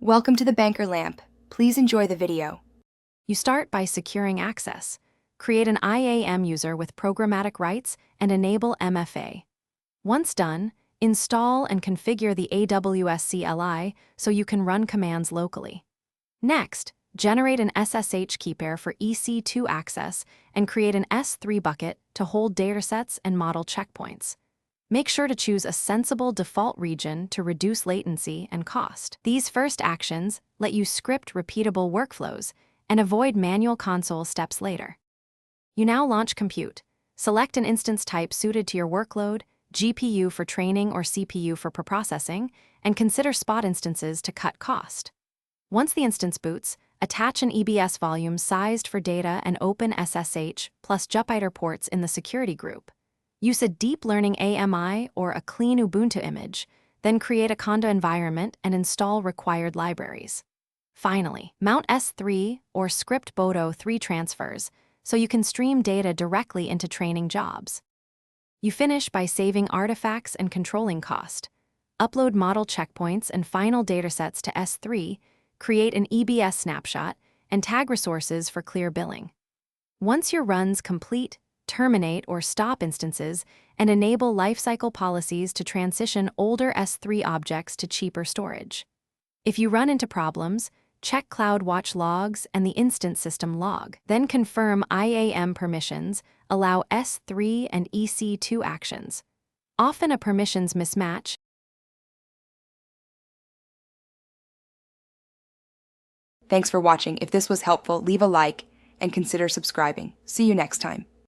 Welcome to the Banker Lamp. Please enjoy the video. You start by securing access. Create an IAM user with programmatic rights and enable MFA. Once done, install and configure the AWS CLI so you can run commands locally. Next, generate an SSH key pair for EC2 access and create an S3 bucket to hold datasets and model checkpoints. Make sure to choose a sensible default region to reduce latency and cost. These first actions let you script repeatable workflows and avoid manual console steps later. You now launch compute. Select an instance type suited to your workload, GPU for training or CPU for preprocessing, and consider spot instances to cut cost. Once the instance boots, attach an EBS volume sized for data and open SSH plus Jupyter ports in the security group. Use a deep learning AMI or a clean Ubuntu image, then create a Conda environment and install required libraries. Finally, mount S3 or script Bodo 3 transfers so you can stream data directly into training jobs. You finish by saving artifacts and controlling cost. Upload model checkpoints and final datasets to S3, create an EBS snapshot, and tag resources for clear billing. Once your run's complete, terminate or stop instances, and enable lifecycle policies to transition older S3 objects to cheaper storage. If you run into problems, check CloudWatch logs and the instance system log. Then confirm IAM permissions, allow S3 and EC2 actions. Often a permissions mismatch. Thanks for watching. If this was helpful, leave a like and consider subscribing. See you next time.